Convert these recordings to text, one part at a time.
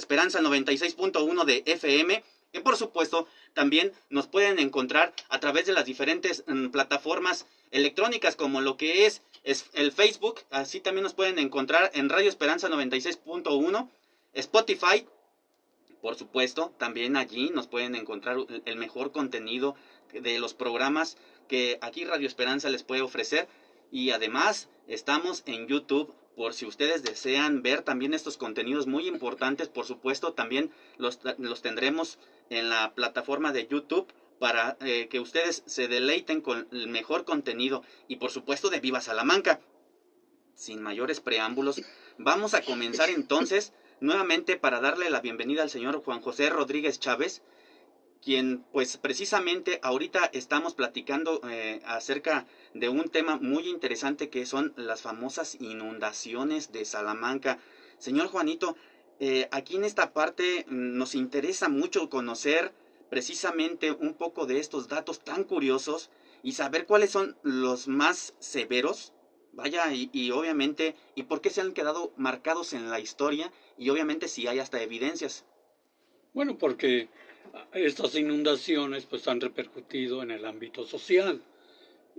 Esperanza 96.1 de FM, que por supuesto también nos pueden encontrar a través de las diferentes plataformas electrónicas, como lo que es el Facebook. Así también nos pueden encontrar en Radio Esperanza 96.1, Spotify. Por supuesto, también allí nos pueden encontrar el mejor contenido de los programas que aquí Radio Esperanza les puede ofrecer. Y además estamos en YouTube, por si ustedes desean ver también estos contenidos muy importantes. Por supuesto, también los tendremos en la plataforma de YouTube para que ustedes se deleiten con el mejor contenido. Y por supuesto de Viva Salamanca. Sin mayores preámbulos, vamos a comenzar entonces nuevamente para darle la bienvenida al señor Juan José Rodríguez Chávez, quien pues precisamente ahorita estamos platicando acerca de un tema muy interesante que son las famosas inundaciones de Salamanca. Señor Juanito, aquí en esta parte nos interesa mucho conocer precisamente un poco de estos datos tan curiosos y saber cuáles son los más severos. Vaya, y obviamente, y por qué se han quedado marcados en la historia, y obviamente si hay hasta evidencias. Bueno, porque estas inundaciones pues han repercutido en el ámbito social.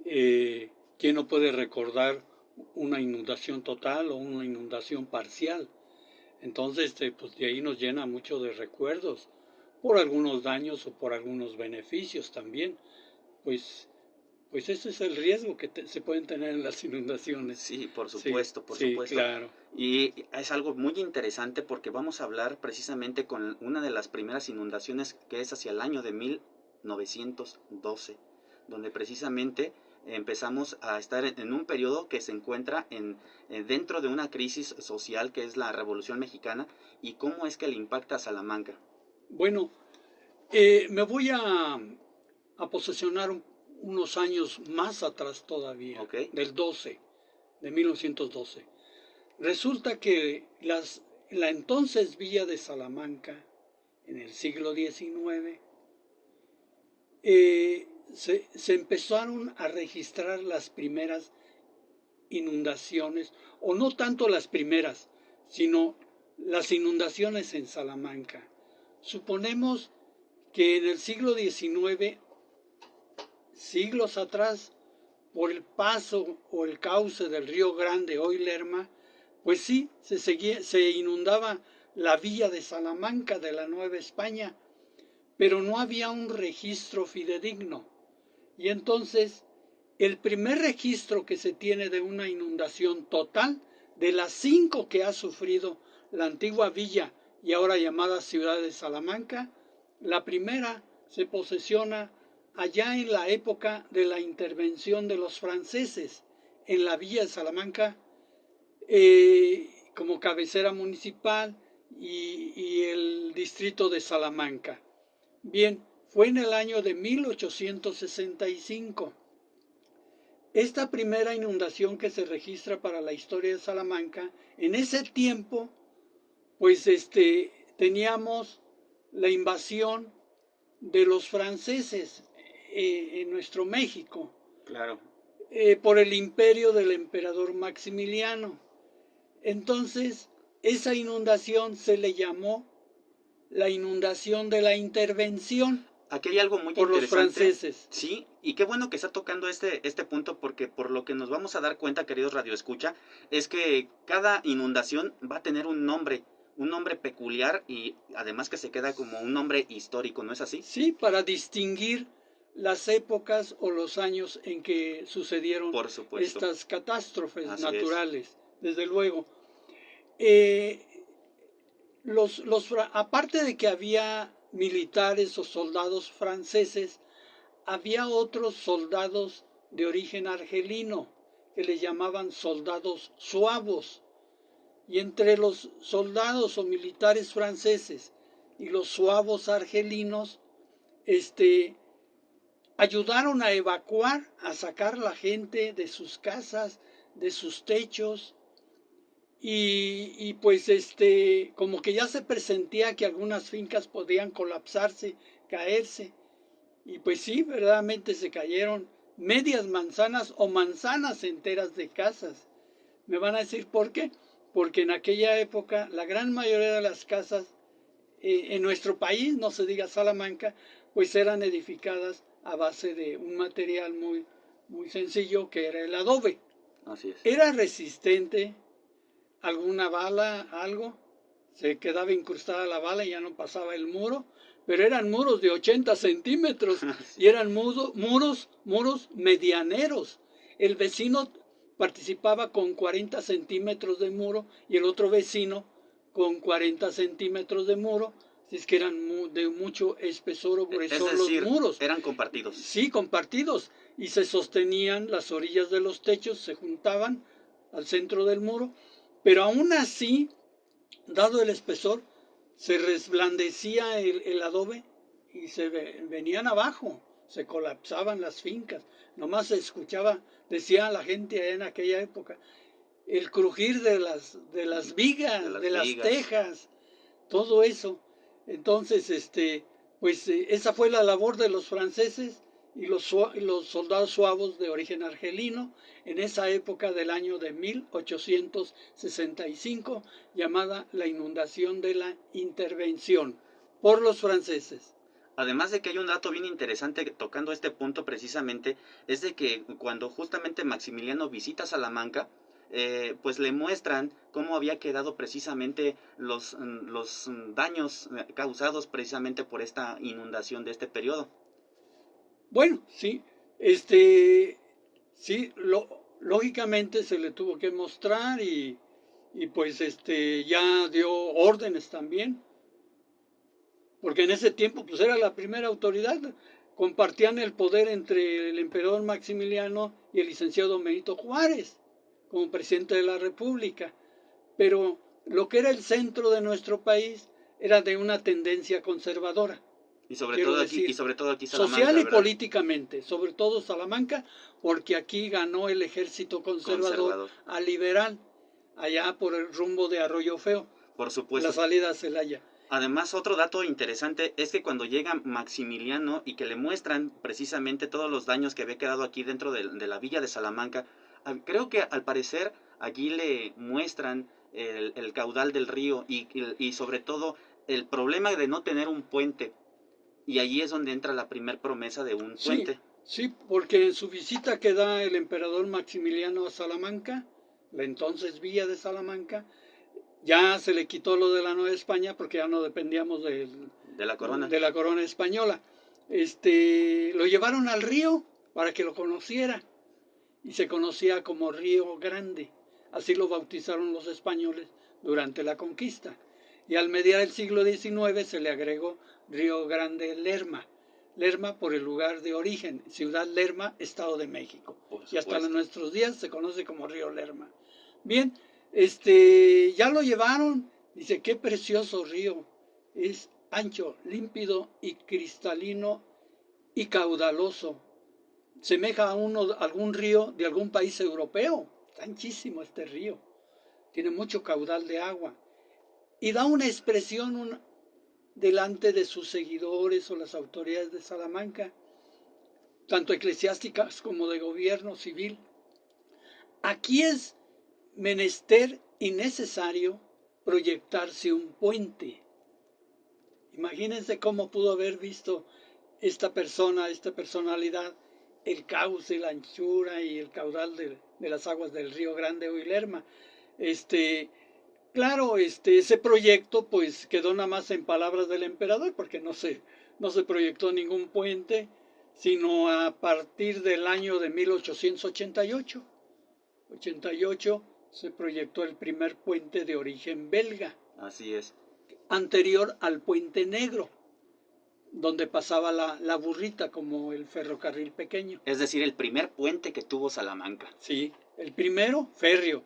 ¿Quién no puede recordar una inundación total o una inundación parcial? Entonces, pues de ahí nos llena mucho de recuerdos, por algunos daños o por algunos beneficios también. Pues ese es el riesgo que se pueden tener en las inundaciones. Sí, por supuesto, sí, por sí, supuesto. Claro. Y es algo muy interesante porque vamos a hablar precisamente con una de las primeras inundaciones, que es hacia el año de 1912, donde precisamente empezamos a estar en un periodo que se encuentra dentro de una crisis social que es la Revolución Mexicana, y cómo es que le impacta a Salamanca. Bueno, me voy a posesionar unos años más atrás todavía, Okay. del 12, de 1912. Resulta que la entonces villa de Salamanca, en el siglo XIX, se empezaron a registrar las primeras inundaciones, o no tanto las primeras, sino las inundaciones en Salamanca. Suponemos que en el siglo XIX, siglos atrás, por el paso o el cauce del río Grande, hoy Lerma, pues sí, se inundaba la villa de Salamanca de la Nueva España, pero no había un registro fidedigno. Y entonces, el primer registro que se tiene de una inundación total, de las 5 que ha sufrido la antigua villa y ahora llamada ciudad de Salamanca, la primera se posesiona allá en la época de la intervención de los franceses en la villa de Salamanca, como cabecera municipal y el distrito de Salamanca. Bien, fue en el año de 1865. Esta primera inundación que se registra para la historia de Salamanca, en ese tiempo, pues teníamos la invasión de los franceses en nuestro México. Claro. Por el imperio del emperador Maximiliano. Entonces, esa inundación se le llamó la inundación de la intervención. Aquí hay algo muy por interesante. Los franceses. Sí, y qué bueno que está tocando este punto, porque por lo que nos vamos a dar cuenta, queridos radioescucha, es que cada inundación va a tener un nombre peculiar, y además que se queda como un nombre histórico, ¿no es así? Sí, para distinguir las épocas o los años en que sucedieron estas catástrofes naturales, desde luego. Aparte de que había militares o soldados franceses, había otros soldados de origen argelino que les llamaban soldados suavos. Y entre los soldados o militares franceses y los suavos argelinos, ayudaron a evacuar, a sacar la gente de sus casas, de sus techos, y pues como que ya se presentía que algunas fincas podían colapsarse, caerse, y pues sí, verdaderamente se cayeron medias manzanas o manzanas enteras de casas. Me van a decir por qué, porque en aquella época la gran mayoría de las casas en nuestro país, no se diga Salamanca, pues eran edificadas a base de un material muy sencillo que era el adobe. Así es. Era resistente, alguna bala, algo, se quedaba incrustada la bala y ya no pasaba el muro, pero eran muros de 80 centímetros y eran muros medianeros. El vecino participaba con 40 centímetros de muro y el otro vecino con 40 centímetros de muro, si es que eran de mucho espesor o gruesor Es decir, los muros. eran compartidos. Sí, compartidos, y se sostenían las orillas de los techos, se juntaban al centro del muro, pero aún así, dado el espesor, se resplandecía el adobe y se venían abajo, se colapsaban las fincas, nomás se escuchaba, decía la gente en aquella época, el crujir de las vigas, de las tejas, todo eso. Entonces, pues esa fue la labor de los franceses y los soldados suavos de origen argelino en esa época del año de 1865, llamada la inundación de la Intervención por los franceses. Además de que hay un dato bien interesante tocando este punto precisamente, es de que cuando justamente Maximiliano visita Salamanca, pues le muestran cómo había quedado precisamente los daños causados precisamente por esta inundación de este periodo. Bueno, sí, sí, lógicamente se le tuvo que mostrar y pues ya dio órdenes también, porque en ese tiempo pues era la primera autoridad, compartían el poder entre el emperador Maximiliano y el licenciado Benito Juárez como presidente de la República, pero lo que era el centro de nuestro país era de una tendencia conservadora. Y sobre todo aquí Salamanca, social y ¿verdad? políticamente, sobre todo Salamanca, porque aquí ganó el ejército conservador a liberal, allá por el rumbo de Arroyo Feo. Por supuesto. La salida a Celaya. Además, otro dato interesante es que cuando llega Maximiliano y que le muestran precisamente todos los daños que había quedado aquí dentro de la villa de Salamanca, creo que al parecer allí le muestran el caudal del río y sobre todo el problema de no tener un puente. Y allí es donde entra la primer promesa de un puente. Sí, porque en su visita que da el emperador Maximiliano a Salamanca, la entonces villa de Salamanca, ya se le quitó lo de la Nueva España porque ya no dependíamos de la corona española. Lo llevaron al río para que lo conociera y se conocía como Río Grande. Así lo bautizaron los españoles durante la conquista. Y al mediar el siglo XIX se le agregó Río Grande Lerma. Lerma por el lugar de origen, Ciudad Lerma, Estado de México. Y hasta nuestros días se conoce como Río Lerma. Bien, ya lo llevaron, dice, qué precioso río, es ancho, límpido y cristalino y caudaloso, semeja a algún río de algún país europeo, está anchísimo este río, tiene mucho caudal de agua, y da una expresión delante de sus seguidores o las autoridades de Salamanca, tanto eclesiásticas como de gobierno civil. Aquí es menester y necesario proyectarse un puente. Imagínense cómo pudo haber visto esta personalidad, el cauce, la anchura y el caudal de las aguas del Río Grande o Lerma. Claro, ese proyecto pues quedó nada más en palabras del emperador, porque no se proyectó ningún puente, sino a partir del año de 1888. 88 se proyectó el primer puente de origen belga. Así es. Anterior al Puente Negro, donde pasaba la burrita como el ferrocarril pequeño. Es decir, el primer puente que tuvo Salamanca. Sí, el primero férreo.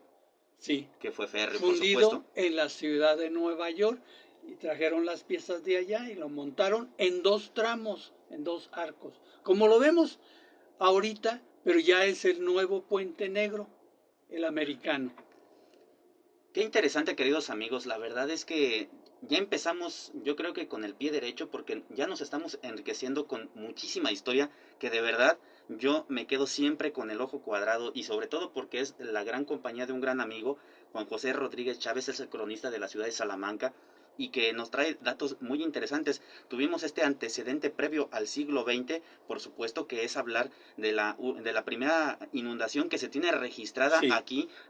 Sí. Que fue férreo, fundido, por supuesto, en la ciudad de Nueva York, y trajeron las piezas de allá y lo montaron en 2 tramos, en 2 arcos. Como lo vemos ahorita, pero ya es el nuevo Puente Negro, el americano. Qué interesante, queridos amigos. La verdad es que ya empezamos, yo creo que con el pie derecho, porque ya nos estamos enriqueciendo con muchísima historia que de verdad yo me quedo siempre con el ojo cuadrado, y sobre todo porque es la gran compañía de un gran amigo, Juan José Rodríguez Chávez, es el cronista de la ciudad de Salamanca, y que nos trae datos muy interesantes. Tuvimos este antecedente previo al siglo XX, por supuesto, que es hablar de la primera inundación que se tiene registrada Sí.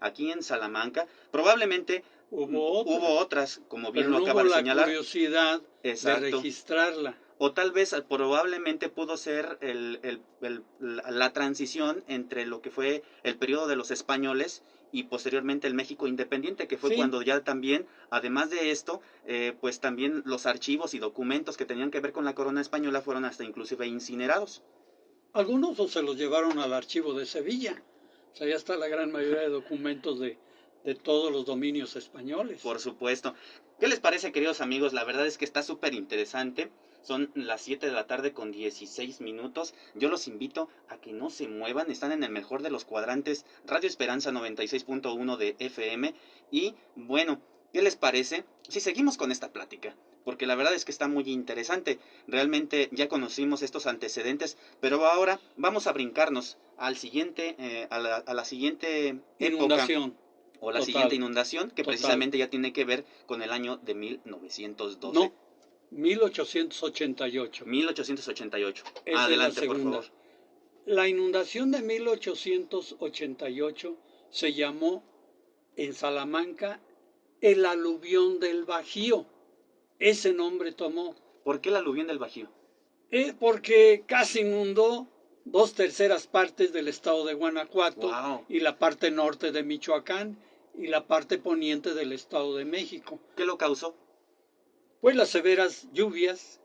aquí en Salamanca. Probablemente hubo otras, como bien pero lo no acaba hubo de la señalar. curiosidad de Exacto. registrarla. O tal vez probablemente pudo ser la transición entre lo que fue el periodo de los españoles y posteriormente el México independiente, que fue Sí. cuando ya también, además de esto, pues también los archivos y documentos que tenían que ver con la corona española fueron hasta inclusive incinerados. Algunos se los llevaron al archivo de Sevilla. O sea, ya está la gran mayoría de documentos de todos los dominios españoles. Por supuesto. ¿Qué les parece, queridos amigos? La verdad es que está súper interesante. Son las 7 de la tarde con 16 minutos. Yo los invito a que no se muevan. Están en el mejor de los cuadrantes, Radio Esperanza 96.1 de FM. Y bueno, ¿qué les parece si seguimos con esta plática? Porque la verdad es que está muy interesante. Realmente ya conocimos estos antecedentes, pero ahora vamos a brincarnos al siguiente, a la siguiente Inundación. época. O la Total. siguiente inundación, que Total. precisamente ya tiene que ver con el año de 1912. No, 1888. 1888. Esa Adelante, es la por segunda. favor. La inundación de 1888 se llamó en Salamanca el aluvión del Bajío. Ese nombre tomó. ¿Por qué el aluvión del Bajío? Porque casi inundó 2/3 partes del estado de Guanajuato. Wow. Y la parte norte de Michoacán y la parte poniente del estado de México. ¿Qué lo causó? Pues las severas lluvias,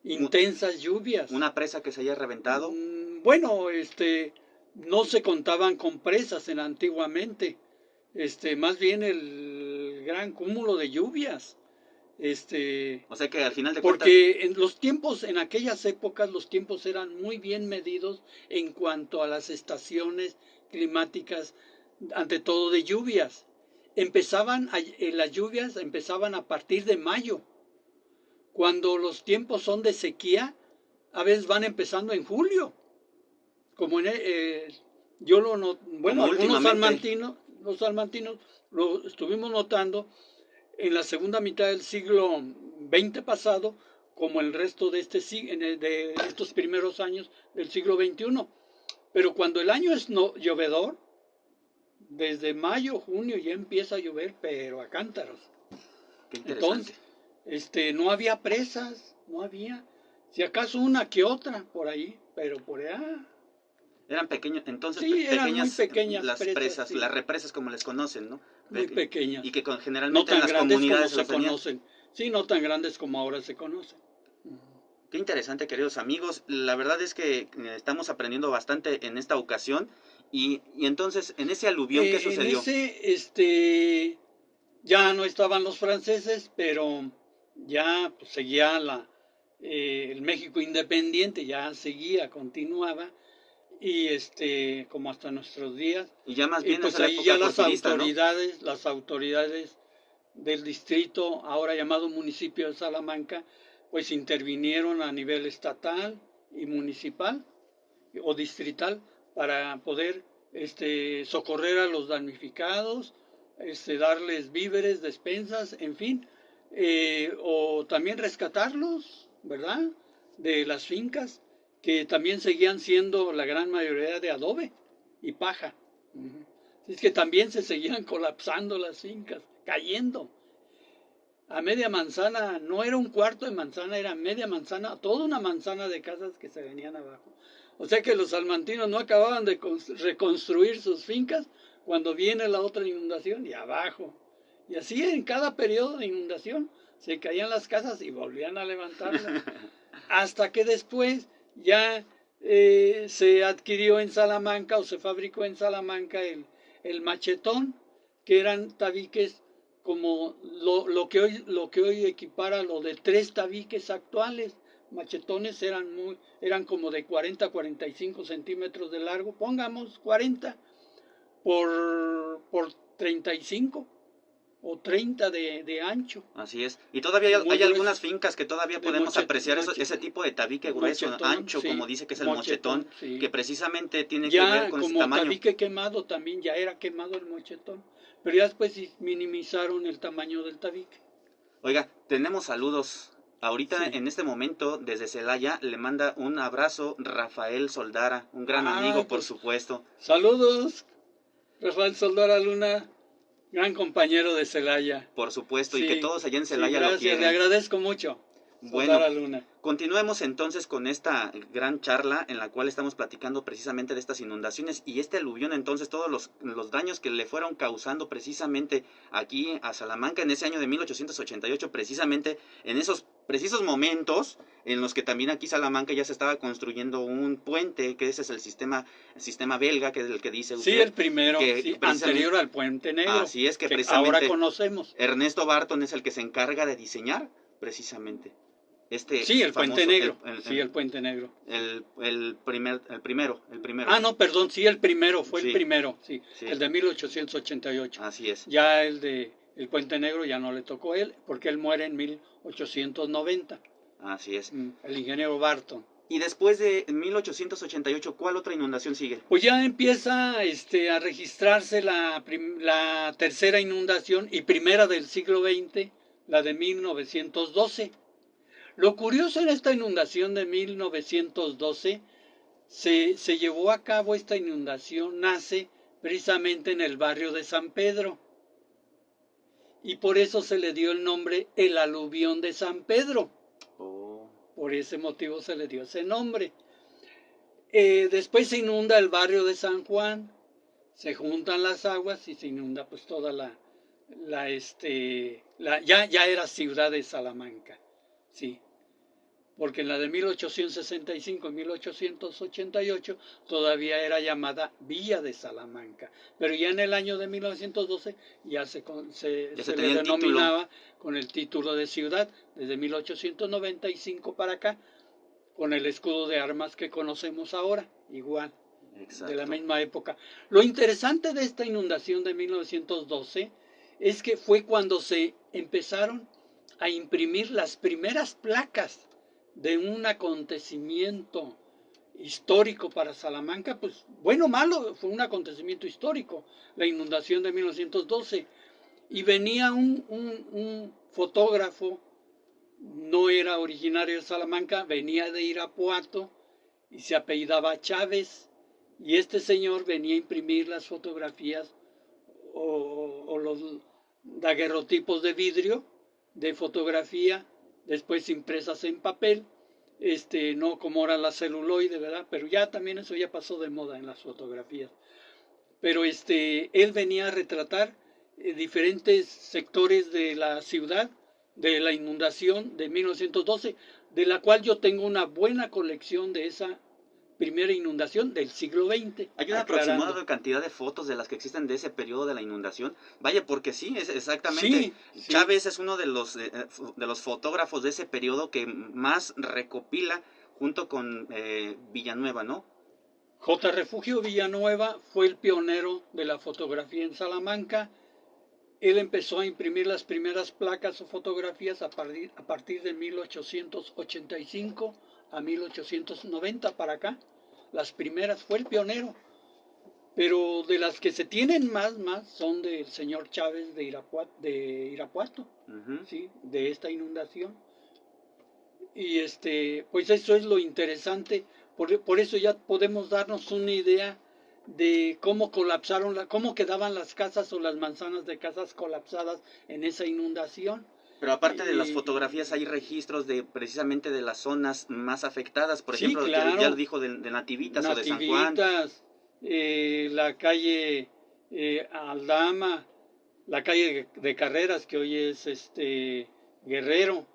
intensas lluvias. ¿Una presa que se haya reventado? Bueno, no se contaban con presas antiguamente. Más bien el gran cúmulo de lluvias. O sea que al final de Porque cuentas... en los tiempos, en aquellas épocas, los tiempos eran muy bien medidos en cuanto a las estaciones climáticas, ante todo de lluvias. Las lluvias empezaban a partir de mayo. Cuando los tiempos son de sequía, a veces van empezando en julio. Como yo lo noto, bueno, algunos los salmantinos lo estuvimos notando en la segunda mitad del siglo XX pasado, como el resto de de estos primeros años del siglo XXI. Pero cuando el año es llovedor, desde mayo, junio ya empieza a llover, pero a cántaros. Qué interesante. Entonces, no había presas, no había, si acaso una que otra por ahí, pero por allá. Eran pequeños, entonces Sí, eran pequeñas, muy pequeñas las presas, sí. Las represas como les conocen, ¿no? Muy pequeñas. Y que generalmente no tan en las grandes comunidades como se conocen. Sí, no tan grandes como ahora se conocen. Qué interesante, queridos amigos. La verdad es que estamos aprendiendo bastante en esta ocasión. Y entonces, en ese aluvión, ¿qué sucedió? En ese, ya no estaban los franceses, pero ya pues, seguía el México independiente, ya seguía, continuaba. Y como hasta nuestros días. Y ya más bien pues es la ahí época ya las autoridades del distrito, ahora llamado municipio de Salamanca, pues intervinieron a nivel estatal y municipal o distrital para poder socorrer a los damnificados, darles víveres, despensas, en fin, o también rescatarlos, ¿verdad?, de las fincas, que también seguían siendo la gran mayoría de adobe y paja. Es que también se seguían colapsando las fincas, cayendo. A media manzana, no era un cuarto de manzana, era media manzana, toda una manzana de casas que se venían abajo. O sea que los salmantinos no acababan de reconstruir sus fincas cuando viene la otra inundación y abajo. Y así en cada periodo de inundación se caían las casas y volvían a levantarlas. Hasta que después ya se adquirió en Salamanca o se fabricó en Salamanca el machetón, que eran tabiques como lo que hoy equipara lo de 3 tabiques actuales. Machetones eran como de 40 a 45 centímetros de largo, pongamos 40 por 35 o 30 de ancho. Así es. Y todavía hay algunas fincas que todavía podemos apreciar ese tipo de tabique grueso, ancho, sí, como dice que es el mochetón, sí, que precisamente tiene que ver con ese tamaño. Como tabique quemado también, ya era quemado el mochetón, pero ya después minimizaron el tamaño del tabique. Oiga, tenemos saludos. Ahorita, Sí. en este momento, desde Celaya, le manda un abrazo Rafael Soldara, un gran Ah, amigo, por pues supuesto. saludos, Rafael Soldara Luna, gran compañero de Celaya. Por supuesto, y que Sí, todos allá en sí, Celaya lo gracias, le quieren. agradezco mucho, Bueno, Soldara Luna. continuemos entonces con esta gran charla en la cual estamos platicando precisamente de estas inundaciones y este aluvión, entonces todos los daños que le fueron causando precisamente aquí a Salamanca en ese año de 1888, precisamente en esos precisos momentos en los que también aquí Salamanca ya se estaba construyendo un puente, que ese es el sistema belga, que es el que dice Sí, usted, el primero, que sí, precisamente, anterior al Puente Negro, así es que que ahora precisamente conocemos. Ernesto Barton es el que se encarga de diseñar precisamente este Sí, el Puente famoso, Negro, sí, el Puente Negro. el primero, Ah, no, perdón, sí, el primero, fue el sí, primero, sí, sí, el de 1888. así es, Ya el de el Puente Negro ya no le tocó a él, porque él muere en 1890, así es. el ingeniero Barton. Y después de 1888, ¿cuál otra inundación sigue? Pues ya empieza a registrarse la tercera inundación y primera del siglo XX, la de 1912. Lo curioso en esta inundación de 1912, se llevó a cabo esta inundación, nace precisamente en el barrio de San Pedro. Y por eso se le dio el nombre el aluvión de San Pedro. Oh, Por ese motivo se le dio ese nombre. Después se inunda el barrio de San Juan, se juntan las aguas y se inunda pues toda ya era ciudad de Salamanca, sí, porque en la de 1865 y 1888 todavía era llamada Villa de Salamanca, pero ya en el año de 1912 ya se ya se le tenía el título. denominaba con el título de ciudad, desde 1895 para acá, con el escudo de armas que conocemos ahora, igual, de la Exacto. misma época. Lo interesante de esta inundación de 1912 es que fue cuando se empezaron a imprimir las primeras placas de un acontecimiento histórico para Salamanca, pues bueno o malo, fue un acontecimiento histórico, la inundación de 1912. Y venía un fotógrafo, no era originario de Salamanca, venía de Irapuato y se apellidaba Chávez. Y este señor venía a imprimir las fotografías o los daguerrotipos de vidrio de fotografía, después impresas en papel, no como era la celuloide, ¿verdad? Pero ya también eso ya pasó de moda en las fotografías. Pero él venía a retratar diferentes sectores de la ciudad, de la inundación de 1912, de la cual yo tengo una buena colección de esa primera inundación del siglo XX, Hay una aclarando. aproximada cantidad de fotos de las que existen de ese periodo de la inundación. Vaya, porque sí, es exactamente. Sí, sí. Chávez es uno de los fotógrafos de ese periodo que más recopila junto con Villanueva, ¿no? J. Refugio Villanueva fue el pionero de la fotografía en Salamanca. Él empezó a imprimir las primeras placas o fotografías a partir de 1885 a 1890 para acá. Las primeras, fue el pionero. Pero de las que se tienen más son del señor Chávez de Irapuato, Ujú. ¿sí? De esta inundación. Y pues eso es lo interesante. Por eso ya podemos darnos una idea de cómo colapsaron, cómo quedaban las casas o las manzanas de casas colapsadas en esa inundación. Pero aparte de las fotografías hay Y, registros de precisamente de las zonas más afectadas. Por sí, ejemplo, ya lo claro, dijo de Nativitas o de San Juan. Nativitas, la calle Aldama, la calle de Carreras, que hoy es Guerrero,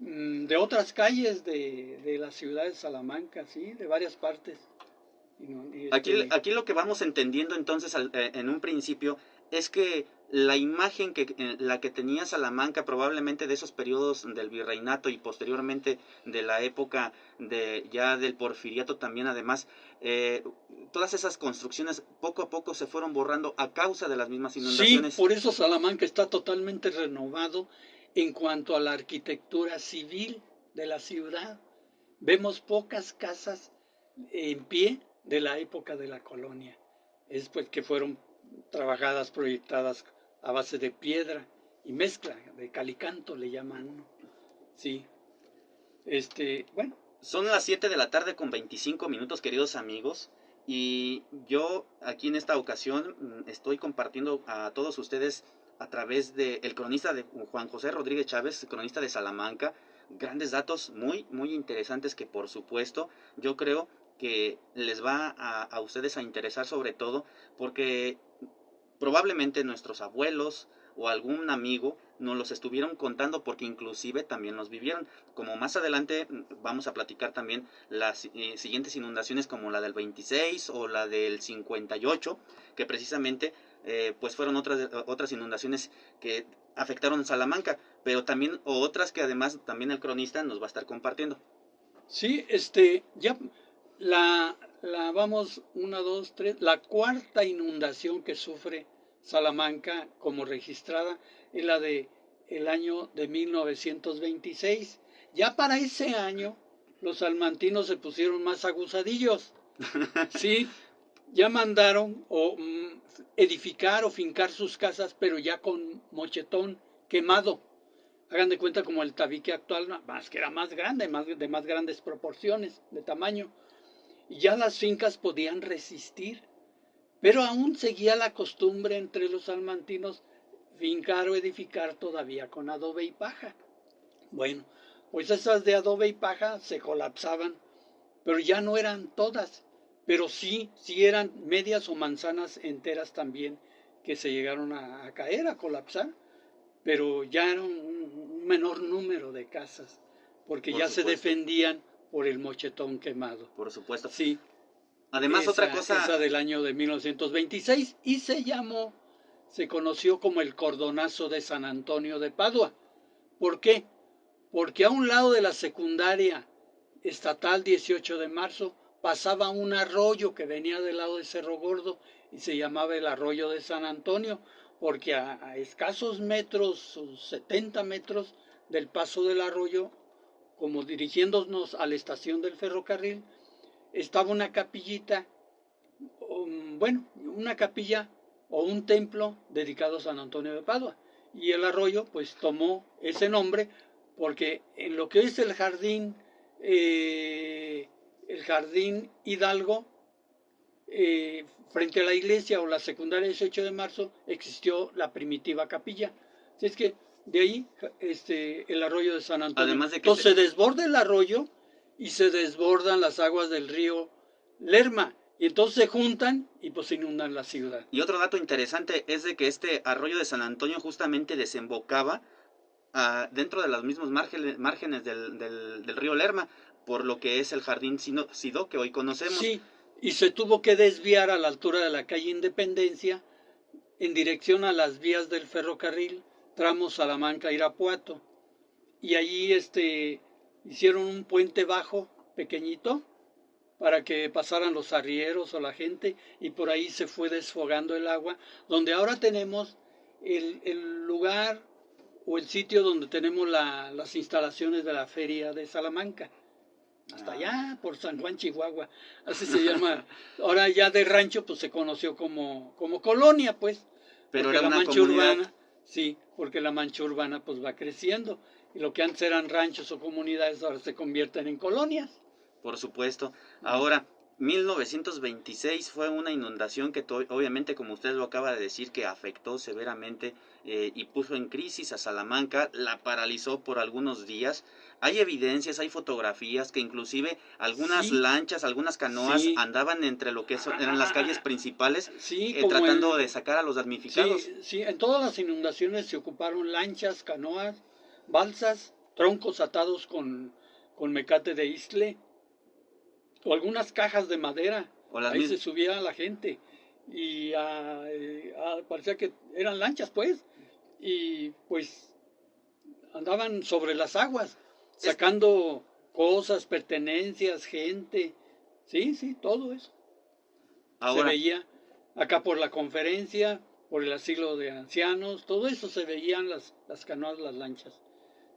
de otras calles de la ciudad de Salamanca, sí, de varias partes. Aquí lo que vamos entendiendo entonces en un principio es que la imagen la que tenía Salamanca probablemente de esos periodos del virreinato y posteriormente de la época ya del porfiriato también además, todas esas construcciones poco a poco se fueron borrando a causa de las mismas Sí, inundaciones. por eso Salamanca está totalmente renovado en cuanto a la arquitectura civil de la ciudad. Vemos pocas casas en pie de la época de la colonia. Es pues que fueron trabajadas, proyectadas a base de piedra y mezcla, de calicanto le llaman, sí. Bueno. Son las 7 de la tarde con 25 minutos, queridos amigos, y yo aquí en esta ocasión estoy compartiendo a todos ustedes a través de el cronista de Juan José Rodríguez Chávez, cronista de Salamanca, grandes datos muy, muy interesantes que por supuesto yo creo que les va a ustedes a interesar, sobre todo porque probablemente nuestros abuelos o algún amigo nos los estuvieron contando porque inclusive también los vivieron. Como más adelante vamos a platicar también las siguientes inundaciones como la del 26 o la del 58, que precisamente pues fueron otras inundaciones que afectaron a Salamanca, pero también otras que además también el cronista nos va a estar compartiendo. Sí, ya vamos, 1, 2, 3, la cuarta inundación que sufre Salamanca como registrada es la de el año de 1926. Ya para ese año los salmantinos se pusieron más agusadillos. Sí, ya mandaron edificar o fincar sus casas, pero ya con mochetón quemado. Hagan de cuenta como el tabique actual, más que era más grande, de más grandes proporciones de tamaño. Y ya las fincas podían resistir. Pero aún seguía la costumbre entre los salmantinos fincar o edificar todavía con adobe y paja. Bueno, pues esas de adobe y paja se colapsaban, pero ya no eran todas, pero sí eran medias o manzanas enteras también que se llegaron a caer, a colapsar, pero ya era un menor número de casas, porque ya se defendían por el mochetón quemado. Por supuesto. Sí. Además, otra cosa... Esa del año de 1926, y se conoció como el cordonazo de San Antonio de Padua. ¿Por qué? Porque a un lado de la secundaria estatal 18 de marzo pasaba un arroyo que venía del lado de Cerro Gordo y se llamaba el arroyo de San Antonio, porque a escasos metros, 70 metros del paso del arroyo, como dirigiéndonos a la estación del ferrocarril, estaba una capillita, una capilla o un templo dedicado a San Antonio de Padua. Y el arroyo pues tomó ese nombre porque en lo que es el jardín Hidalgo, frente a la iglesia o la secundaria 18 de marzo, existió la primitiva capilla. Así es que de ahí el arroyo de San Antonio. Además de que entonces se desborda el arroyo y se desbordan las aguas del río Lerma, y entonces se juntan y pues inundan la ciudad. Y otro dato interesante es de que este arroyo de San Antonio justamente desembocaba dentro de los mismos márgenes del río Lerma, por lo que es el jardín Sidó que hoy conocemos. Sí, y se tuvo que desviar a la altura de la calle Independencia en dirección a las vías del ferrocarril, tramo Salamanca-Irapuato. Y allí hicieron un puente bajo, pequeñito, para que pasaran los arrieros o la gente, y por ahí se fue desfogando el agua, donde ahora tenemos el lugar o el sitio donde tenemos las instalaciones de la feria de Salamanca. Hasta allá, por San Juan, Chihuahua, así se llama. Ahora ya de rancho, pues se conoció como colonia, pues. Pero era una comunidad. Urbana, sí, porque la mancha urbana pues va creciendo. Y lo que antes eran ranchos o comunidades ahora se convierten en colonias. Por supuesto. Ahora, 1926 fue una inundación que obviamente, como usted lo acaba de decir, que afectó severamente y puso en crisis a Salamanca, la paralizó por algunos días. Hay evidencias, hay fotografías que inclusive algunas lanchas, algunas canoas andaban entre lo que eran las calles principales, tratando de sacar a los damnificados. Sí, en todas las inundaciones se ocuparon lanchas, canoas, balsas, troncos atados con mecate de isle, o algunas cajas de madera. Ahí se subía la gente y parecía que eran lanchas, pues, y pues andaban sobre las aguas sacando cosas, pertenencias, gente, sí, todo eso. Ahora, se veía acá por la conferencia, por el asilo de ancianos, todo eso se veían las canoas, las lanchas,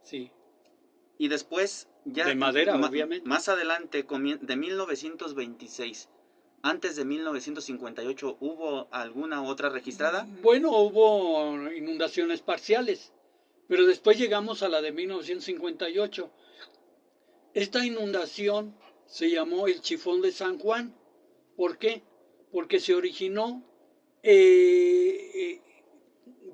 sí. Y después, ya de madera, obviamente. Más adelante, de 1926, antes de 1958, ¿hubo alguna otra registrada? Bueno, hubo inundaciones parciales. Pero después llegamos a la de 1958. Esta inundación se llamó el Chifón de San Juan. ¿Por qué? Porque se originó, eh,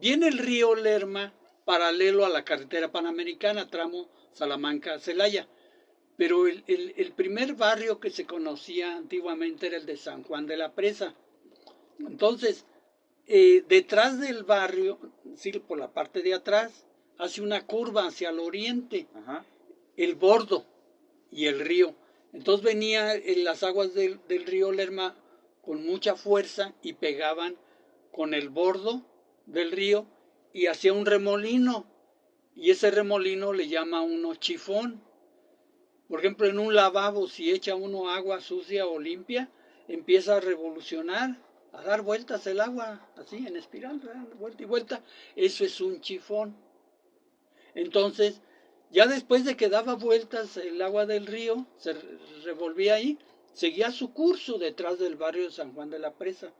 viene el río Lerma paralelo a la carretera panamericana, tramo Salamanca-Celaya. Pero el primer barrio que se conocía antiguamente era el de San Juan de la Presa. Entonces, detrás del barrio, sí, por la parte de atrás, hace una curva hacia el oriente, Ajá. el bordo y el río. Entonces venía en las aguas del río Lerma con mucha fuerza y pegaban con el bordo del río y hacía un remolino. Y ese remolino le llama uno chifón. Por ejemplo, en un lavabo, si echa uno agua sucia o limpia, empieza a revolucionar, a dar vueltas el agua, así en espiral, vuelta y vuelta. Eso es un chifón. Entonces, ya después de que daba vueltas el agua del río, se revolvía ahí, seguía su curso detrás del barrio de San Juan de la Presa.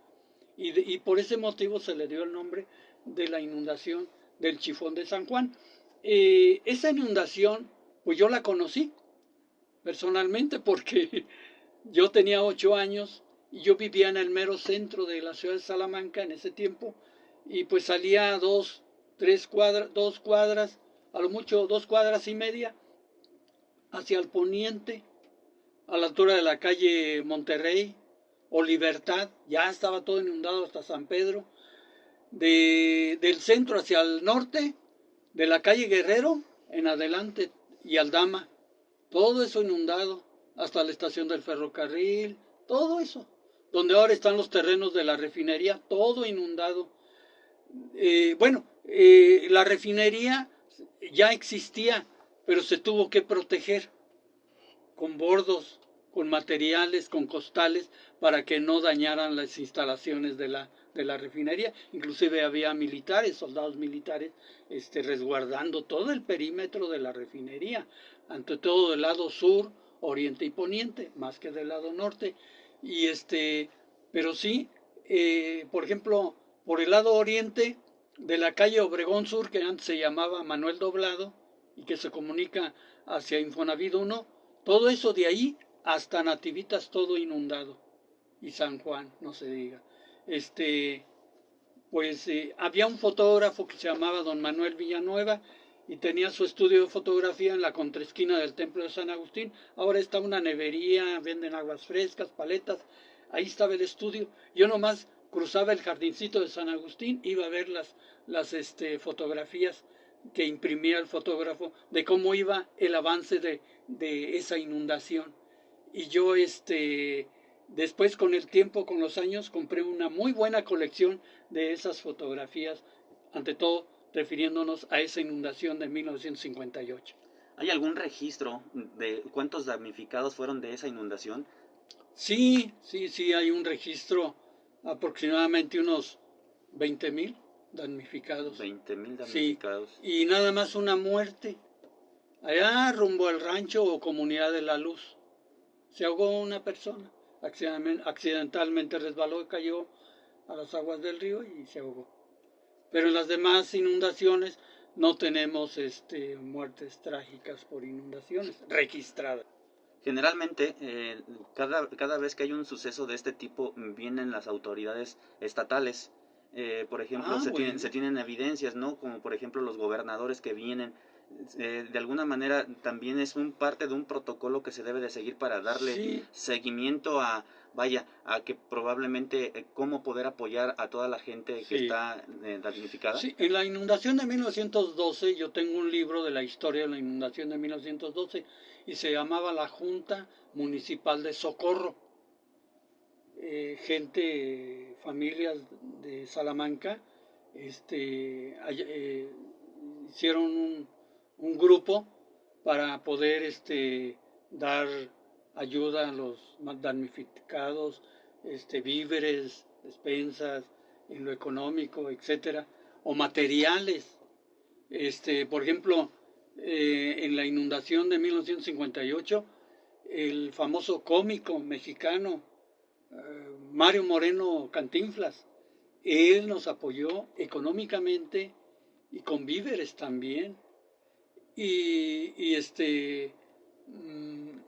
Y por ese motivo se le dio el nombre de la inundación del Chifón de San Juan. Esa inundación, pues yo la conocí personalmente porque yo tenía 8 años y yo vivía en el mero centro de la ciudad de Salamanca en ese tiempo y pues salía 2 cuadras, a lo mucho 2 cuadras y media hacia el poniente, a la altura de la calle Monterrey o Libertad, ya estaba todo inundado hasta San Pedro, del centro hacia el norte, de la calle Guerrero en adelante y Aldama, todo eso inundado, hasta la estación del ferrocarril, todo eso, donde ahora están los terrenos de la refinería, todo inundado. La refinería ya existía, pero se tuvo que proteger con bordos, con materiales, con costales, para que no dañaran las instalaciones de la refinería. Inclusive había militares, soldados militares, resguardando todo el perímetro de la refinería, ante todo del lado sur, oriente y poniente, más que del lado norte. Y pero sí, por ejemplo, por el lado oriente de la calle Obregón Sur, que antes se llamaba Manuel Doblado, y que se comunica hacia Infonavit 1, todo eso de ahí hasta Nativitas todo inundado. Y San Juan, no se diga. Había un fotógrafo que se llamaba don Manuel Villanueva y tenía su estudio de fotografía en la contraesquina del Templo de San Agustín. Ahora está una nevería, venden aguas frescas, paletas. Ahí estaba el estudio. Yo nomás cruzaba el jardincito de San Agustín, iba a ver las fotografías que imprimía el fotógrafo de cómo iba el avance de esa inundación. Y yo después con el tiempo, con los años, compré una muy buena colección de esas fotografías, ante todo refiriéndonos a esa inundación de 1958. ¿Hay algún registro de cuántos damnificados fueron de esa inundación? Sí, hay un registro, aproximadamente unos 20,000 damnificados. 20,000 damnificados. Sí, y nada más una muerte. Allá rumbo al rancho o comunidad de la Luz, se ahogó una persona, accidentalmente resbaló y cayó a las aguas del río y se ahogó. Pero en las demás inundaciones no tenemos muertes trágicas por inundaciones registradas. Generalmente, cada vez que hay un suceso de este tipo, vienen las autoridades estatales. Por ejemplo, se tienen evidencias, ¿no? Como por ejemplo los gobernadores que vienen. De alguna manera también es parte de un protocolo que se debe de seguir para darle seguimiento a que probablemente cómo poder apoyar a toda la gente que está damnificada. Sí, en la inundación de 1912, yo tengo un libro de la historia de la inundación de 1912 y se llamaba la Junta Municipal de Socorro. Familias de Salamanca, hicieron un grupo para poder dar ayuda a los damnificados, víveres, despensas, en lo económico, etcétera, o materiales. Por ejemplo, en la inundación de 1958, el famoso cómico mexicano Mario Moreno Cantinflas, él nos apoyó económicamente y con víveres también. Y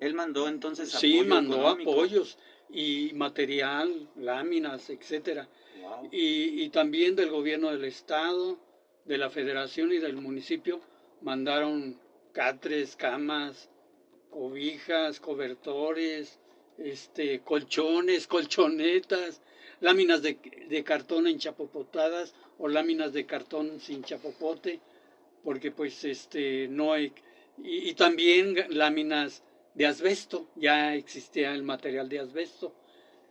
Él mandó entonces sí, apoyo mandó económico. apoyos y material, láminas, etcétera. Wow. Y también del gobierno del estado, de la federación y del municipio mandaron catres, camas, cobijas, cobertores, colchones, colchonetas, láminas de cartón enchapopotadas o láminas de cartón sin chapopote, porque pues no hay, y también láminas de asbesto, ya existía el material de asbesto,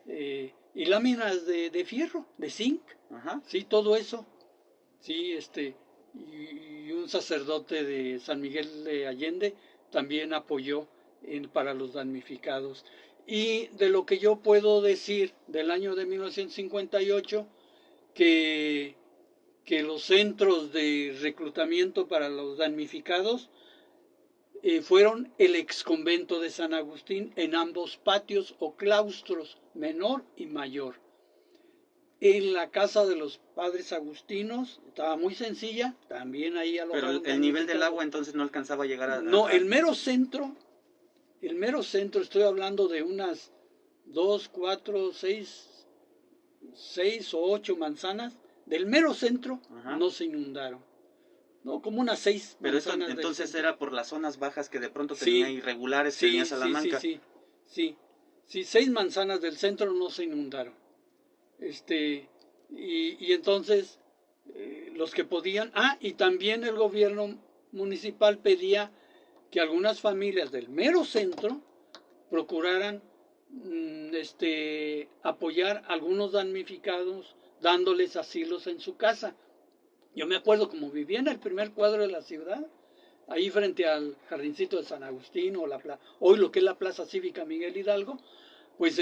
y láminas de fierro, de zinc, Ajá. sí, todo eso, sí, y un sacerdote de San Miguel de Allende también apoyó para los damnificados. Y de lo que yo puedo decir del año de 1958, que, que los centros de reclutamiento para los damnificados fueron el exconvento de San Agustín en ambos patios o claustros, menor y mayor. En la casa de los padres agustinos, estaba muy sencilla, también ahí alojaron. Pero el nivel del agua entonces no alcanzaba a llegar No, el mero centro, estoy hablando de unas 2, 4, 6 o 8 manzanas, del mero centro. Ajá. No se inundaron. No, como unas 6 Pero manzanas. Pero entonces era por las zonas bajas que de pronto tenía irregulares, sí, tenía Salamanca. Sí, 6 manzanas del centro no se inundaron. Y entonces los que podían, y también el gobierno municipal pedía que algunas familias del mero centro procuraran apoyar a algunos damnificados dándoles asilos en su casa. Yo me acuerdo, como vivía en el primer cuadro de la ciudad, ahí frente al jardincito de San Agustín, o hoy lo que es la Plaza Cívica Miguel Hidalgo, pues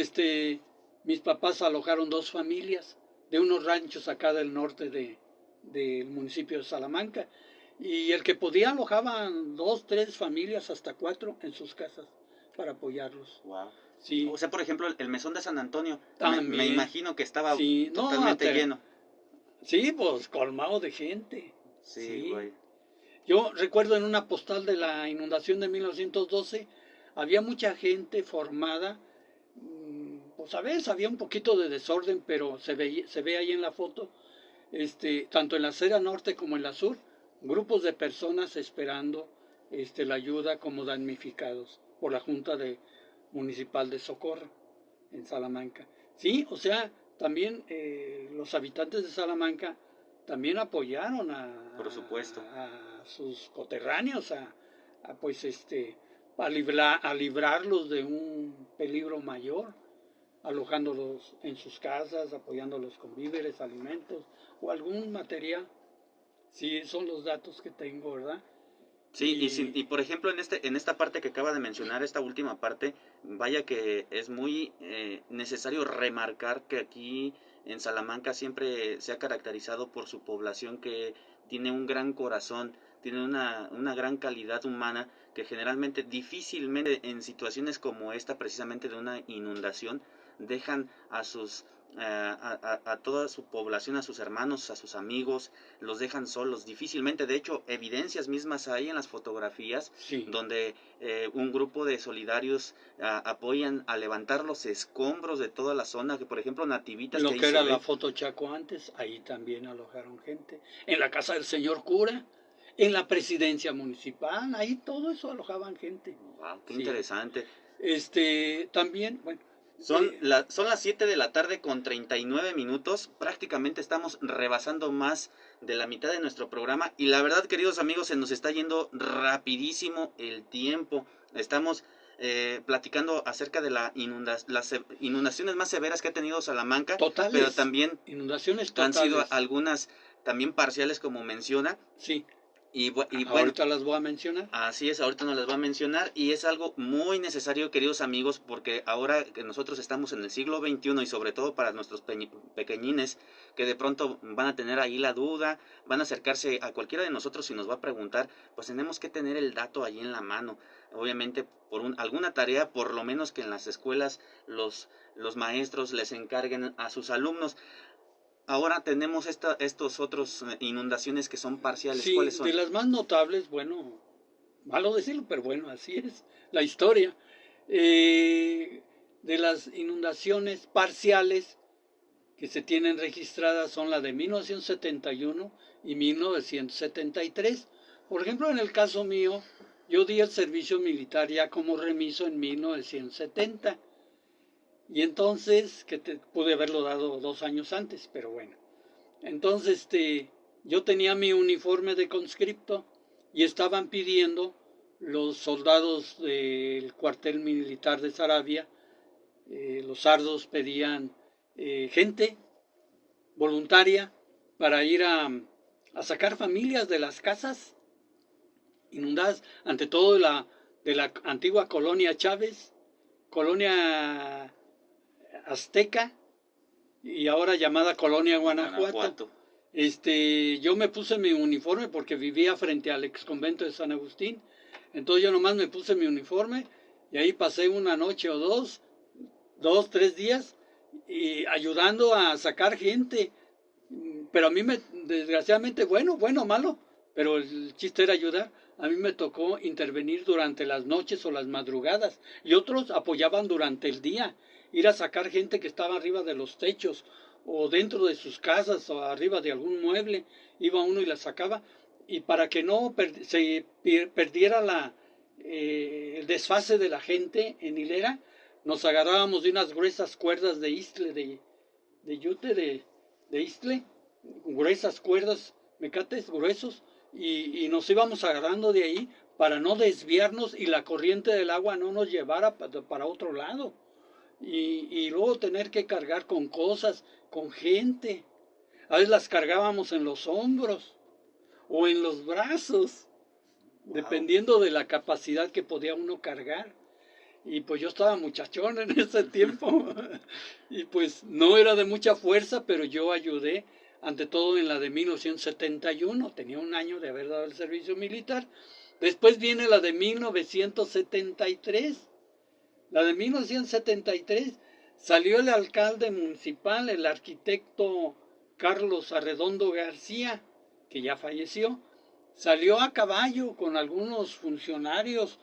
mis papás alojaron 2 familias de unos ranchos acá del norte del municipio de Salamanca, y el que podía alojaban 2, 3 familias, hasta 4 en sus casas para apoyarlos. Wow. Sí. O sea, por ejemplo, el mesón de San Antonio, me imagino que estaba totalmente lleno. Sí, pues colmado de gente. Sí, güey. Yo recuerdo en una postal de la inundación de 1912, había mucha gente formada. Pues a veces había un poquito de desorden, pero se ve ahí en la foto, tanto en la acera norte como en la sur, grupos de personas esperando la ayuda como damnificados por la Junta Municipal de Socorro en Salamanca. Sí, o sea, también los habitantes de Salamanca también apoyaron por supuesto, a sus coterráneos a librarlos de un peligro mayor, alojándolos en sus casas, apoyándolos con víveres, alimentos o algún material. Sí, son los datos que tengo, ¿verdad? Sí, y por ejemplo en esta parte que acaba de mencionar, esta última parte, vaya que es muy necesario remarcar que aquí en Salamanca siempre se ha caracterizado por su población, que tiene un gran corazón, tiene una gran calidad humana, que generalmente, difícilmente en situaciones como esta, precisamente de una inundación, dejan a toda su población, a sus hermanos, a sus amigos, los dejan solos, difícilmente. De hecho, evidencias mismas hay en las fotografías, donde un grupo de solidarios apoyan a levantar los escombros de toda la zona, que por ejemplo Nativitas, lo que era la Foto Chaco antes, ahí también alojaron gente, en la casa del señor cura, en la presidencia municipal, ahí todo eso alojaban gente. Wow, qué interesante. También, bueno, son las 7 de la tarde con 39 minutos. Prácticamente estamos rebasando más de la mitad de nuestro programa. Y la verdad, queridos amigos, se nos está yendo rapidísimo el tiempo. Estamos platicando acerca de las inundaciones más severas que ha tenido Salamanca. Totales. Pero también inundaciones totales. Han sido algunas también parciales, como menciona. Sí. Y ahorita las voy a mencionar. Así es, ahorita nos las voy a mencionar, y es algo muy necesario, queridos amigos, porque ahora que nosotros estamos en el siglo XXI, y sobre todo para nuestros pequeñines, que de pronto van a tener ahí la duda, van a acercarse a cualquiera de nosotros y nos va a preguntar, pues tenemos que tener el dato allí en la mano. Obviamente, por alguna tarea, por lo menos que en las escuelas los maestros les encarguen a sus alumnos. ahora tenemos estos otros inundaciones que son parciales. Sí, ¿Cuáles son? de las más notables, bueno, malo decirlo, pero bueno, así es la historia. De las inundaciones parciales que se tienen registradas son las de 1971 y 1973. Por ejemplo, en el caso mío, yo di el servicio militar ya como remiso en 1970. Y entonces, pude haberlo dado 2 años antes, pero bueno. Entonces, yo tenía mi uniforme de conscripto y estaban pidiendo los soldados del cuartel militar de Saravia, los sardos pedían gente voluntaria para ir a sacar familias de las casas inundadas, ante todo de la antigua colonia Chávez, colonia azteca y ahora llamada colonia Guanajuato. Yo me puse mi uniforme porque vivía frente al ex convento de San Agustín. Entonces yo nomás me puse mi uniforme y ahí pasé una noche o dos, 3 días, y ayudando a sacar gente. Pero a mí desgraciadamente, bueno o malo, pero el chiste era ayudar. A mí me tocó intervenir durante las noches o las madrugadas y otros apoyaban durante el día, ir a sacar gente que estaba arriba de los techos o dentro de sus casas o arriba de algún mueble, iba uno y la sacaba. Y para que no se perdiera el desfase de la gente en hilera, nos agarrábamos de unas gruesas cuerdas de istle, de yute, de istle, gruesas cuerdas, mecates gruesos, y nos íbamos agarrando de ahí para no desviarnos y la corriente del agua no nos llevara para otro lado. Y luego tener que cargar con cosas, con gente. A veces las cargábamos en los hombros o en los brazos, wow, dependiendo de la capacidad que podía uno cargar. Y pues yo estaba muchachón en ese tiempo y pues no era de mucha fuerza, pero yo ayudé, ante todo en la de 1971, tenía 1 año de haber dado el servicio militar. Después viene la de 1973. La de 1973 salió el alcalde municipal, el arquitecto Carlos Arredondo García, que ya falleció. Salió a caballo con algunos funcionarios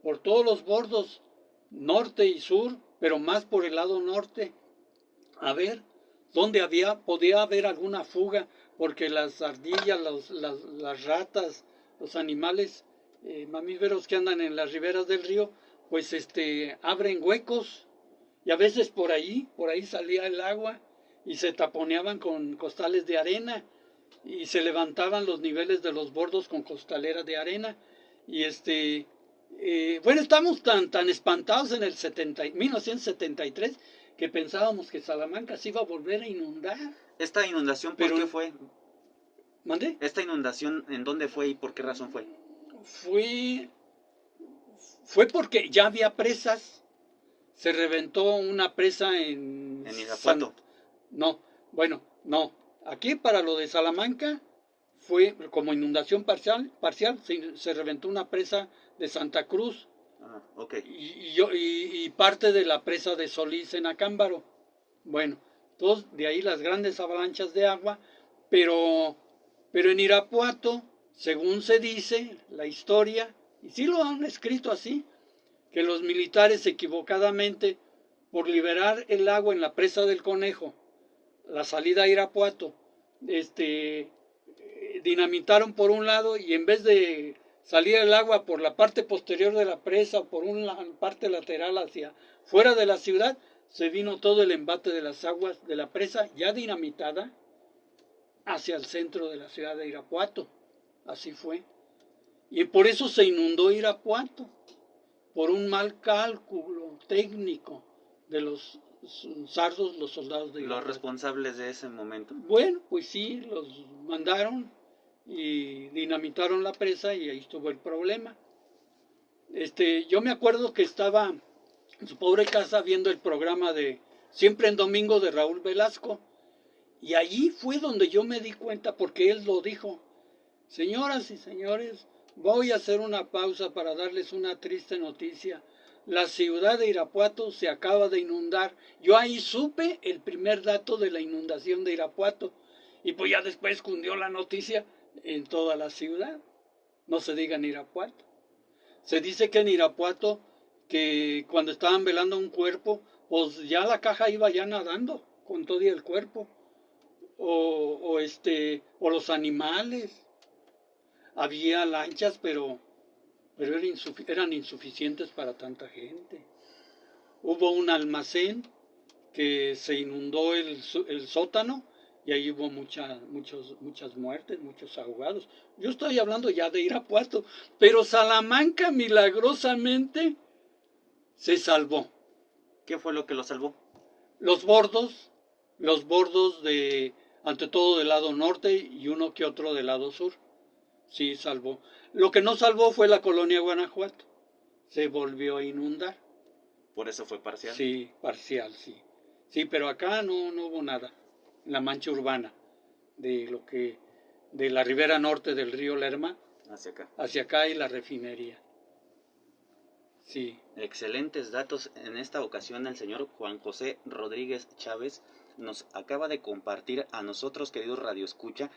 por todos los bordos, norte y sur, pero más por el lado norte, a ver dónde podía haber alguna fuga, porque las ardillas, las ratas, los animales mamíferos que andan en las riberas del río, pues abren huecos, y a veces por ahí salía el agua y se taponeaban con costales de arena y se levantaban los niveles de los bordos con costaleras de arena. Y bueno, estamos tan espantados en el 1973 que pensábamos que Salamanca se iba a volver a inundar. ¿Esta inundación por qué fue? ¿Mande? ¿Esta inundación en dónde fue y por qué razón fue? Fue porque ya había presas. Se reventó una presa en Irapuato. No. Aquí para lo de Salamanca fue como inundación parcial se reventó una presa de Santa Cruz. Ah, okay. Y parte de la presa de Solís en Acámbaro. Bueno, entonces de ahí las grandes avalanchas de agua, pero en Irapuato, según se dice, la historia, y sí lo han escrito así, que los militares equivocadamente, por liberar el agua en la presa del Conejo, la salida a Irapuato, dinamitaron por un lado y en vez de salir el agua por la parte posterior de la presa o por una parte lateral hacia fuera de la ciudad, se vino todo el embate de las aguas de la presa ya dinamitada hacia el centro de la ciudad de Irapuato. Así fue. Y por eso se inundó Irapuato, por un mal cálculo técnico de los sardos, los soldados de Irapuato. Los responsables de ese momento. Bueno, pues sí, los mandaron y dinamitaron la presa y ahí estuvo el problema. Yo me acuerdo que estaba en su pobre casa viendo el programa de Siempre en Domingo de Raúl Velasco, y allí fue donde yo me di cuenta, porque él lo dijo: señoras y señores, voy a hacer una pausa para darles una triste noticia. la ciudad de Irapuato se acaba de inundar. Yo ahí supe el primer dato de la inundación de Irapuato. Y pues ya después cundió la noticia en toda la ciudad. No se diga en Irapuato. Se dice que en Irapuato, que cuando estaban velando un cuerpo, pues ya la caja iba ya nadando con todo el cuerpo. O los animales. Había lanchas, pero eran insuficientes para tanta gente. Hubo un almacén que se inundó el sótano y ahí hubo muchas muertes, muchos ahogados. Yo estoy hablando ya de Irapuato, pero Salamanca milagrosamente se salvó. ¿Qué fue lo que lo salvó? Los bordos ante todo del lado norte y uno que otro del lado sur. Sí, salvó. Lo que no salvó fue la colonia Guanajuato. Se volvió a inundar. ¿Por eso fue parcial? Sí, parcial, sí. Sí, pero acá no hubo nada. En la mancha urbana de la ribera norte del río Lerma hacia acá y la refinería. Sí. Excelentes datos. En esta ocasión el señor Juan José Rodríguez Chávez nos acaba de compartir a nosotros, queridos radioescucha.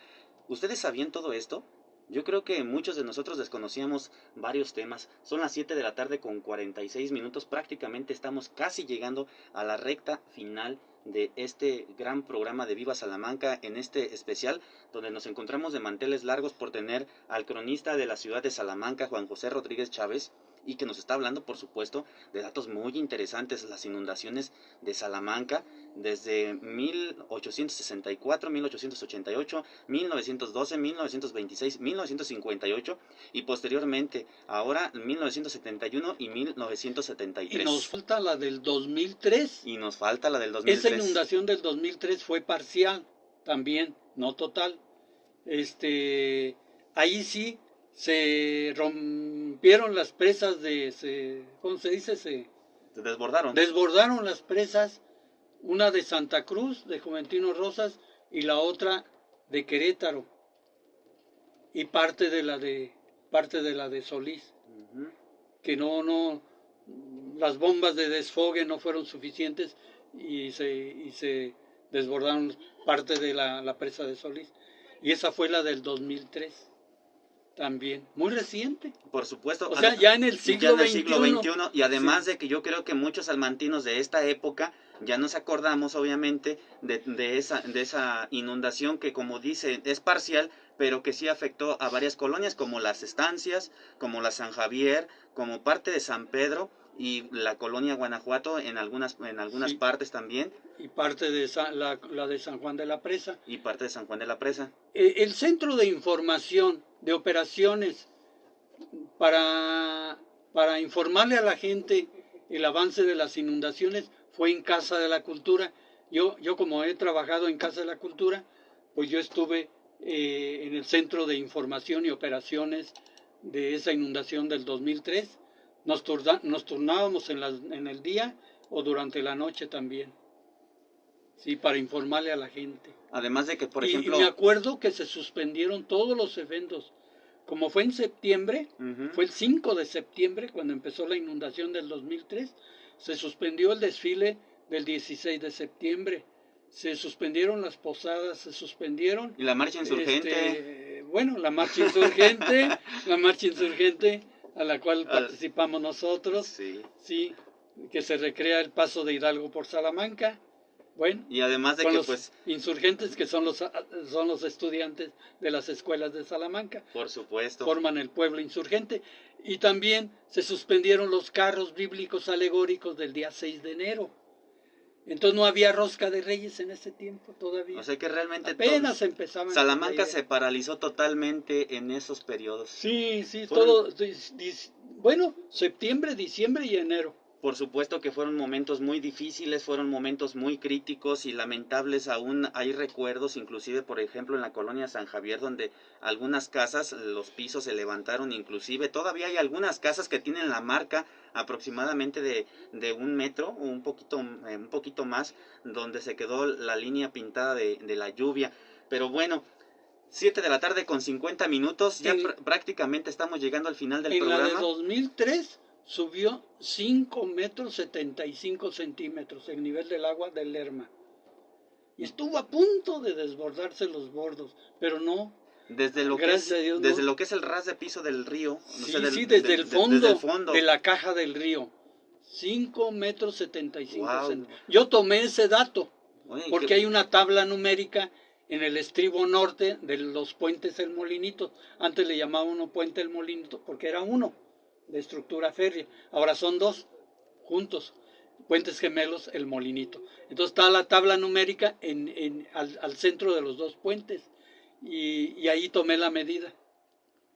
¿Ustedes sabían todo esto? Yo creo que muchos de nosotros desconocíamos varios temas. Son las 7 de la tarde con 46 minutos. Prácticamente estamos casi llegando a la recta final de este gran programa de Viva Salamanca, en este especial donde nos encontramos de manteles largos por tener al cronista de la ciudad de Salamanca, Juan José Rodríguez Chávez, y que nos está hablando, por supuesto, de datos muy interesantes, las inundaciones de Salamanca desde 1864, 1888, 1912, 1926, 1958 y posteriormente ahora 1971 y 1973. Y nos falta la del 2003. Y nos falta la del 2003. Esa inundación del 2003 fue parcial también, no total. Ahí sí se rompieron las presas ¿cómo se dice? Se desbordaron. Desbordaron las presas, una de Santa Cruz, de Juventino Rosas, y la otra de Querétaro. Y parte de la de Solís. Uh-huh. Que las bombas de desfogue no fueron suficientes y se desbordaron parte de la presa de Solís. Y esa fue la del 2003. También, muy reciente. Por supuesto. O sea, ya en el siglo XXI. Y además de que yo creo que muchos salmantinos de esta época ya nos acordamos, obviamente, de esa inundación que, como dice, es parcial, pero que sí afectó a varias colonias, como las Estancias, como la San Javier, como parte de San Pedro y la colonia Guanajuato en algunas sí, partes también. Y parte de la de San Juan de la Presa. Y parte de San Juan de la Presa. El Centro de Información de Operaciones para informarle a la gente el avance de las inundaciones fue en Casa de la Cultura. Yo como he trabajado en Casa de la Cultura, pues yo estuve en el Centro de Información y Operaciones de esa inundación del 2003. Nos turnábamos en el día o durante la noche también. Sí, para informarle a la gente. Además de que, por ejemplo... Y me acuerdo que se suspendieron todos los eventos. Como fue en septiembre, uh-huh, fue el 5 de septiembre cuando empezó la inundación del 2003, se suspendió el desfile del 16 de septiembre, se suspendieron las posadas, se suspendieron... Y la marcha insurgente. La marcha insurgente a la cual participamos nosotros. Sí, que se recrea el paso de Hidalgo por Salamanca. Bueno, y además de que los insurgentes que son los estudiantes de las escuelas de Salamanca. Por supuesto. Forman el pueblo insurgente. Y también se suspendieron los carros bíblicos alegóricos del día 6 de enero. Entonces no había rosca de Reyes en ese tiempo todavía. O sea que realmente apenas empezaban. Salamanca se paralizó totalmente en esos periodos. Sí, todo. Bueno, septiembre, diciembre y enero. Por supuesto que fueron momentos muy difíciles, fueron momentos muy críticos y lamentables. Aún hay recuerdos, inclusive, por ejemplo, en la colonia San Javier, donde algunas casas, los pisos se levantaron, inclusive todavía hay algunas casas que tienen la marca aproximadamente de 1 metro o un poquito más, donde se quedó la línea pintada de la lluvia. Pero bueno, 7 de la tarde con 50 minutos, ya prácticamente estamos llegando al final del programa. En la de 2003 subió 5 metros 75 centímetros el nivel del agua del Lerma. Y estuvo a punto de desbordarse los bordos, pero no. Desde lo Gracias a Dios, desde no. lo que es el ras de piso del río. Sí, Desde desde el fondo, desde el fondo. de la caja del río. 5 metros 75 Wow. centímetros. Yo tomé ese dato, Oye, porque hay una tabla numérica en el estribo norte de los puentes El Molinito. Antes le llamaba uno puente El Molinito porque era uno de estructura férrea. Ahora son dos juntos, puentes gemelos El Molinito. Entonces está la tabla numérica al centro de los dos puentes y ahí tomé la medida.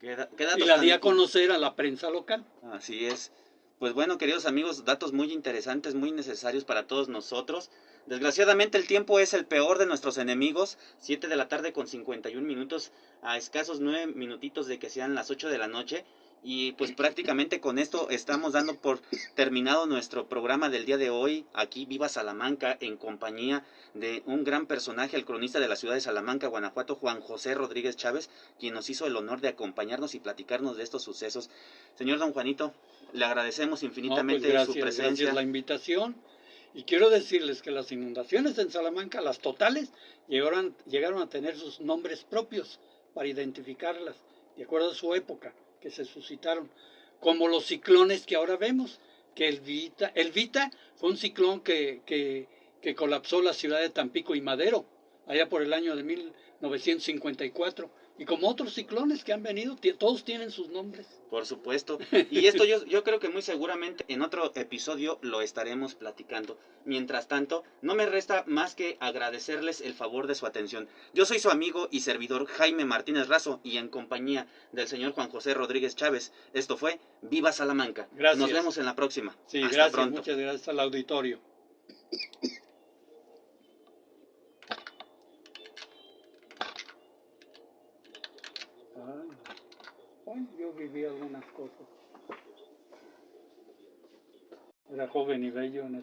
Y la di a conocer a la prensa local. Así es. Pues bueno, queridos amigos, datos muy interesantes, muy necesarios para todos nosotros. Desgraciadamente el tiempo es el peor de nuestros enemigos. 7 de la tarde con 51 minutos, a escasos 9 minutitos de que sean las 8 de la noche. Y pues prácticamente con esto estamos dando por terminado nuestro programa del día de hoy, aquí Viva Salamanca, en compañía de un gran personaje, el cronista de la ciudad de Salamanca, Guanajuato, Juan José Rodríguez Chávez, quien nos hizo el honor de acompañarnos y platicarnos de estos sucesos. Señor don Juanito, le agradecemos infinitamente gracias, su presencia. Gracias la invitación. Y quiero decirles que las inundaciones en Salamanca, las totales, llegaron a tener sus nombres propios para identificarlas, de acuerdo a su época que se suscitaron, como los ciclones que ahora vemos, que el Vita fue un ciclón que colapsó la ciudad de Tampico y Madero, allá por el año de 1954, y como otros ciclones que han venido, todos tienen sus nombres. Por supuesto, y esto yo creo que muy seguramente en otro episodio lo estaremos platicando. Mientras tanto, no me resta más que agradecerles el favor de su atención. Yo soy su amigo y servidor Jaime Martínez Razo, y en compañía del señor Juan José Rodríguez Chávez, esto fue Viva Salamanca. Gracias. Nos vemos en la próxima. Sí, Hasta gracias, pronto. Muchas gracias al auditorio. Yo viví algunas cosas. Era joven y bello en